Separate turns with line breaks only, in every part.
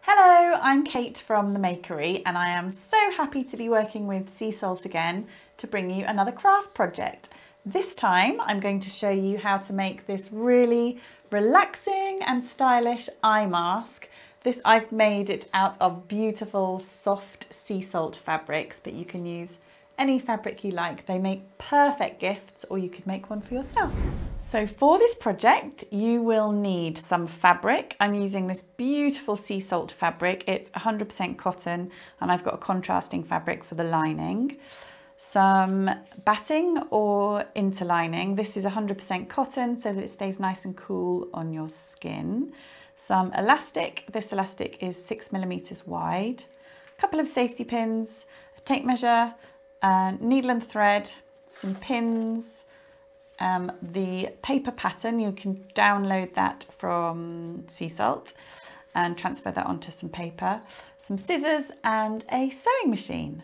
Hello, I'm Kate from the Makery and I am so happy to be working with Seasalt again to bring you another craft project. This time I'm going to show you how to make this really relaxing and stylish eye mask. I've made it out of beautiful soft sea salt fabrics, but you can use any fabric you like. They make perfect gifts, or you could make one for yourself. So for this project, you will need some fabric. I'm using this beautiful sea salt fabric. It's 100% cotton, and I've got a contrasting fabric for the lining. Some batting or interlining. This is 100% cotton so that it stays nice and cool on your skin. Some elastic. This elastic is 6mm wide. A couple of safety pins, a tape measure, needle and thread, some pins, the paper pattern. You can download that from Seasalt and transfer that onto some paper, some scissors and a sewing machine.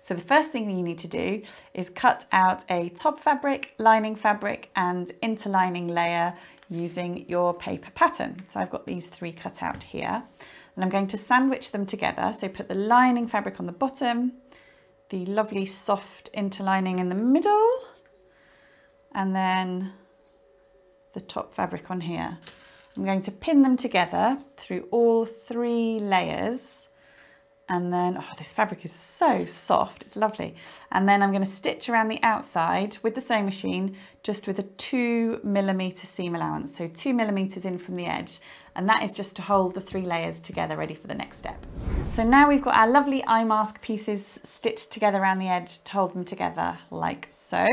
So the first thing that you need to do is cut out a top fabric, lining fabric and interlining layer using your paper pattern. So I've got these three cut out here and I'm going to sandwich them together. So put the lining fabric on the bottom, the lovely soft interlining in the middle, and then the top fabric on here. I'm going to pin them together through all three layers, and then, oh, this fabric is so soft, it's lovely. And then I'm going to stitch around the outside with the sewing machine, just with a 2mm seam allowance, so 2mm in from the edge. And that is just to hold the three layers together, ready for the next step. So now we've got our lovely eye mask pieces stitched together around the edge to hold them together like so.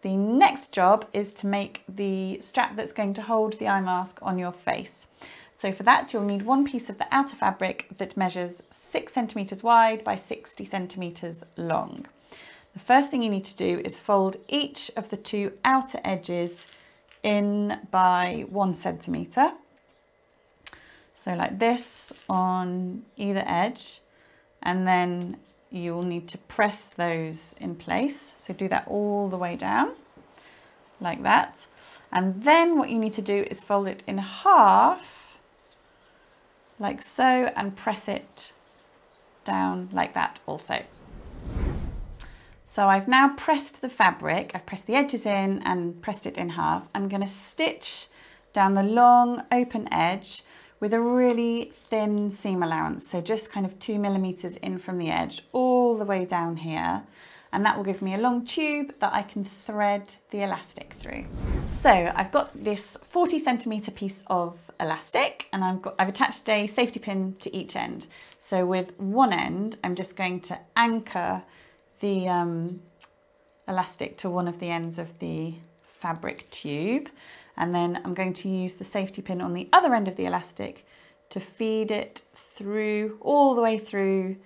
The next job is to make the strap that's going to hold the eye mask on your face. So for that, you'll need one piece of the outer fabric that measures 6cm wide by 60cm long. The first thing you need to do is fold each of the two outer edges in by 1cm. So like this on either edge, and then you'll need to press those in place. So do that all the way down like that. And then what you need to do is fold it in half like so and press it down like that also. So I've now pressed the fabric, I've pressed the edges in and pressed it in half. I'm going to stitch down the long open edge with a really thin seam allowance, so just kind of 2mm in from the edge all the way down here, and that will give me a long tube that I can thread the elastic through. So I've got this 40cm piece of elastic and I've attached a safety pin to each end. So with one end I'm just going to anchor the elastic to one of the ends of the fabric tube. And then I'm going to use the safety pin on the other end of the elastic to feed it through, all the way through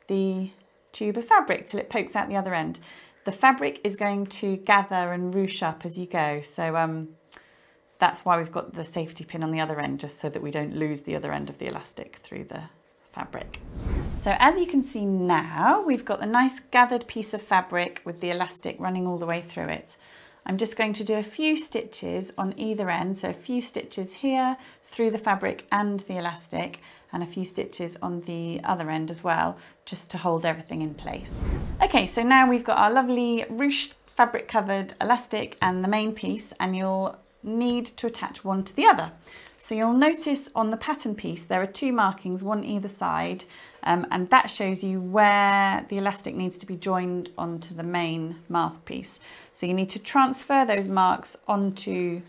the tube of fabric till it pokes out the other end. The fabric is going to gather and ruche up as you go. So that's why we've got the safety pin on the other end, just so that we don't lose the other end of the elastic through the fabric. So as you can see now, we've got the nice gathered piece of fabric with the elastic running all the way through it. I'm just going to do a few stitches on either end, so a few stitches here through the fabric and the elastic, and a few stitches on the other end as well, just to hold everything in place. Okay, so now we've got our lovely ruched fabric covered elastic and the main piece, and you'll need to attach one to the other. So you'll notice on the pattern piece there are two markings, one either side, and that shows you where the elastic needs to be joined onto the main mask piece. So you need to transfer those marks onto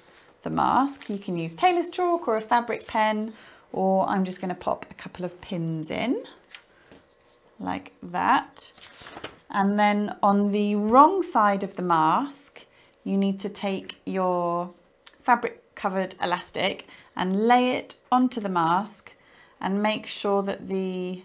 the mask. You can use tailor's chalk or a fabric pen, or I'm just going to pop a couple of pins in like that. And then on the wrong side of the mask, you need to take your fabric covered elastic and lay it onto the mask and make sure that the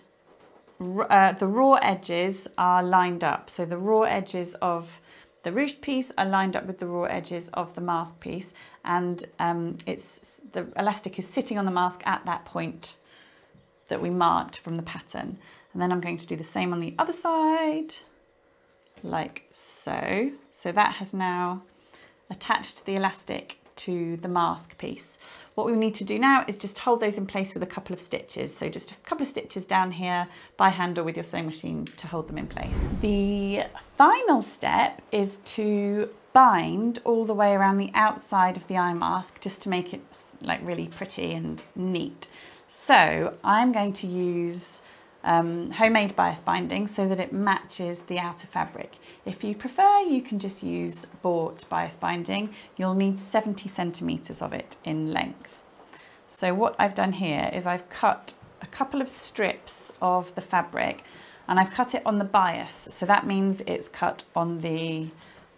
raw edges are lined up. So the raw edges of the ruched piece are lined up with the raw edges of the mask piece, and the elastic is sitting on the mask at that point that we marked from the pattern. And then I'm going to do the same on the other side, like so. So that has now attached the elastic to the mask piece. What we need to do now is just hold those in place with a couple of stitches. So just a couple of stitches down here by hand or with your sewing machine to hold them in place. The final step is to bind all the way around the outside of the eye mask just to make it like really pretty and neat. So I'm going to use homemade bias binding so that it matches the outer fabric. If you prefer, you can just use bought bias binding. You'll need 70 centimeters of it in length. So what I've done here is I've cut a couple of strips of the fabric and I've cut it on the bias. So that means it's cut on the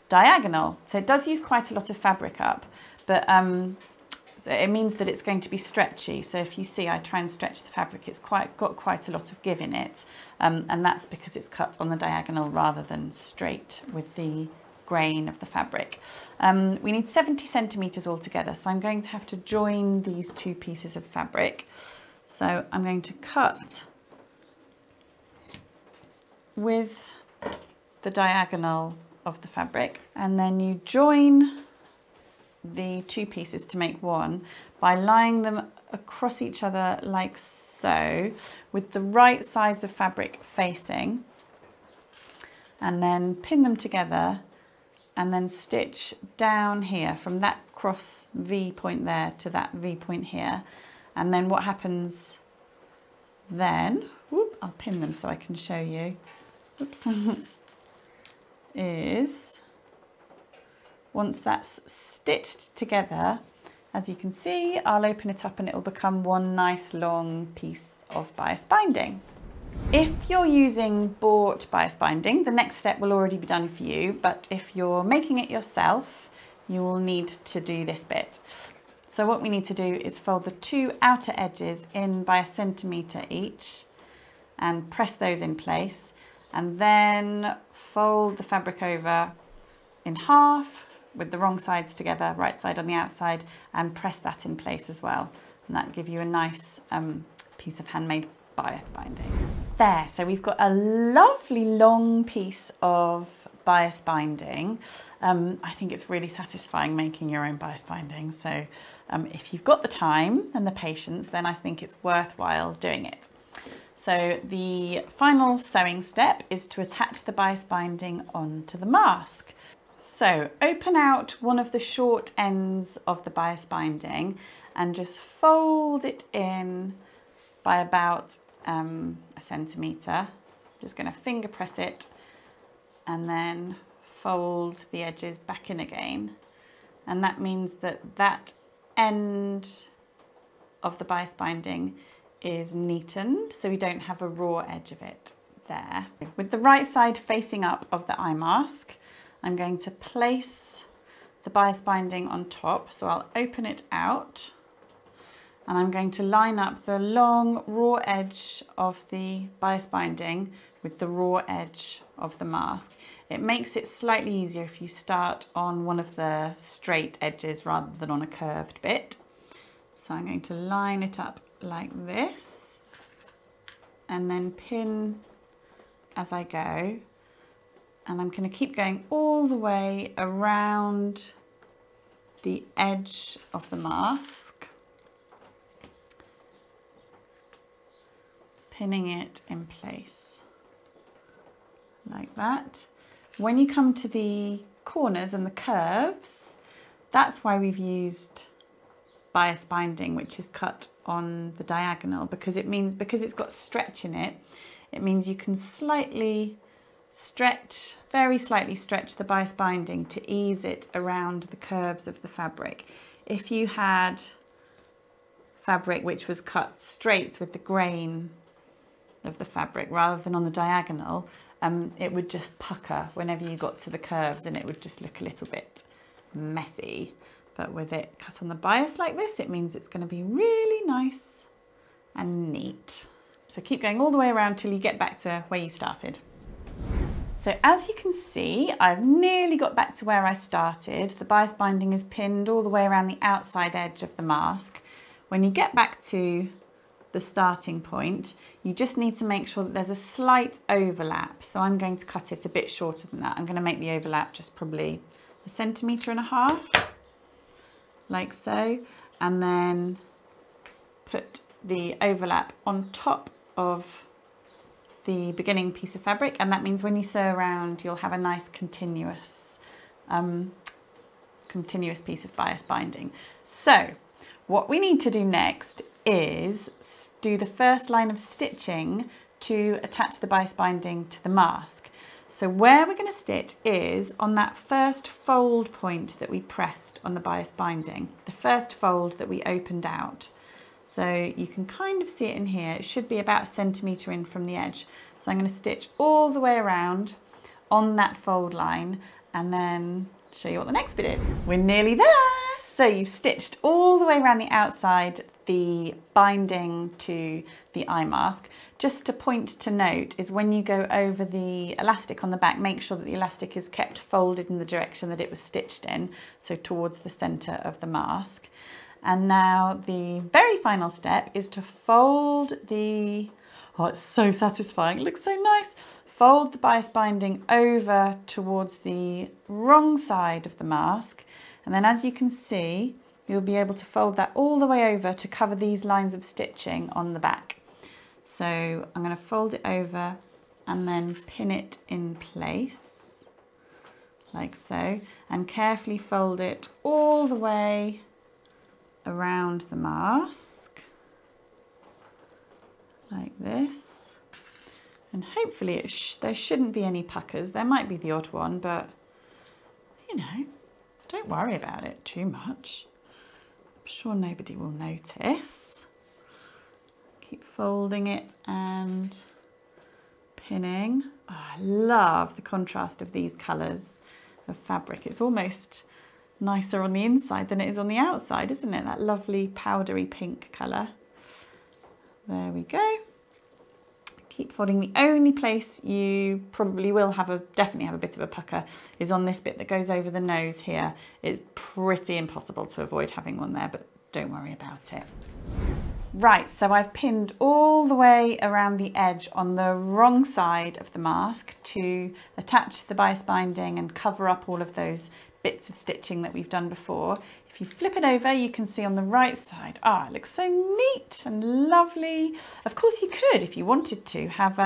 diagonal. So it does use quite a lot of fabric up, but so it means that it's going to be stretchy. So if you see, I try and stretch the fabric, it's got quite a lot of give in it. And that's because it's cut on the diagonal rather than straight with the grain of the fabric. We need 70 centimeters altogether. So I'm going to have to join these two pieces of fabric. So I'm going to cut with the diagonal of the fabric, and then you join the two pieces to make one by lying them across each other like so, with the right sides of fabric facing, and then pin them together and then stitch down here from that cross V point there to that V point here. And then what happens then, whoop, I'll pin them so I can show you, oops, is once that's stitched together, as you can see, I'll open it up and it'll become one nice long piece of bias binding. If you're using bought bias binding, the next step will already be done for you, but if you're making it yourself, you will need to do this bit. So what we need to do is fold the two outer edges in by 1 centimeter each and press those in place, and then fold the fabric over in half with the wrong sides together, right side on the outside, and press that in place as well. And that'll give you a nice piece of handmade bias binding. There, so we've got a lovely long piece of bias binding. I think it's really satisfying making your own bias binding. So if you've got the time and the patience, then I think it's worthwhile doing it. So the final sewing step is to attach the bias binding onto the mask. So open out one of the short ends of the bias binding and just fold it in by about 1 centimetre. Just going to finger press it and then fold the edges back in again. And that means that that end of the bias binding is neatened, so we don't have a raw edge of it there. With the right side facing up of the eye mask, I'm going to place the bias binding on top. So I'll open it out and I'm going to line up the long raw edge of the bias binding with the raw edge of the mask. It makes it slightly easier if you start on one of the straight edges rather than on a curved bit. So I'm going to line it up like this and then pin as I go. And I'm going to keep going all the way around the edge of the mask, pinning it in place like that. When you come to the corners and the curves, that's why we've used bias binding, which is cut on the diagonal, because it's got stretch in it. It means you can very slightly stretch the bias binding to ease it around the curves of the fabric. If you had fabric which was cut straight with the grain of the fabric rather than on the diagonal, it would just pucker whenever you got to the curves and it would just look a little bit messy. But with it cut on the bias like this, it means it's going to be really nice and neat. So keep going all the way around till you get back to where you started. So as you can see, I've nearly got back to where I started. The bias binding is pinned all the way around the outside edge of the mask. When you get back to the starting point, you just need to make sure that there's a slight overlap. So I'm going to cut it a bit shorter than that. I'm going to make the overlap just probably 1.5 centimeters, like so, and then put the overlap on top of the beginning piece of fabric, and that means when you sew around you'll have a nice continuous piece of bias binding. So what we need to do next is do the first line of stitching to attach the bias binding to the mask. So where we're going to stitch is on that first fold point that we pressed on the bias binding, the first fold that we opened out. So you can kind of see it in here. It should be about 1 centimetre in from the edge. So I'm going to stitch all the way around on that fold line and then show you what the next bit is. We're nearly there. So you've stitched all the way around the outside the binding to the eye mask. Just a point to note is when you go over the elastic on the back, make sure that the elastic is kept folded in the direction that it was stitched in, so towards the centre of the mask. And now the very final step is to fold the, oh, it's so satisfying, it looks so nice. Fold the bias binding over towards the wrong side of the mask. And then as you can see, you'll be able to fold that all the way over to cover these lines of stitching on the back. So I'm going to fold it over and then pin it in place, like so, and carefully fold it all the way around the mask, like this. And hopefully there shouldn't be any puckers. There might be the odd one, but you know, don't worry about it too much. I'm sure nobody will notice. Keep folding it and pinning. Oh, I love the contrast of these colours of fabric. It's almost nicer on the inside than it is on the outside, isn't it? That lovely powdery pink colour. There we go. Keep folding. The only place you probably will definitely have a bit of a pucker is on this bit that goes over the nose here. It's pretty impossible to avoid having one there, but don't worry about it. Right, so I've pinned all the way around the edge on the wrong side of the mask to attach the bias binding and cover up all of those bits of stitching that we've done before. If you flip it over, you can see on the right side, it looks so neat and lovely. Of course you could, if you wanted to, have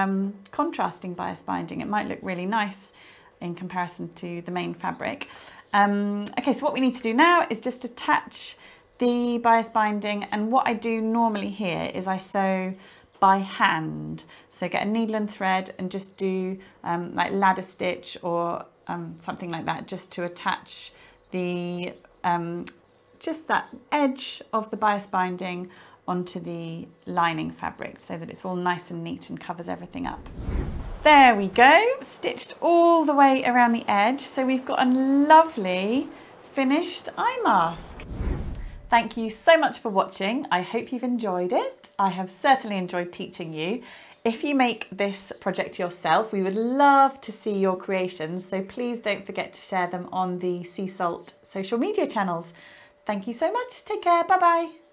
contrasting bias binding. It might look really nice in comparison to the main fabric. Okay, so what we need to do now is just attach the bias binding, and what I do normally here is I sew by hand. So get a needle and thread and just do like ladder stitch or something like that, just to attach the just that edge of the bias binding onto the lining fabric so that it's all nice and neat and covers everything up. There we go, stitched all the way around the edge, so we've got a lovely finished eye mask. Thank you so much for watching. I hope you've enjoyed it. I have certainly enjoyed teaching you. If you make this project yourself, we would love to see your creations, so please don't forget to share them on the Seasalt social media channels. Thank you so much. Take care. Bye bye.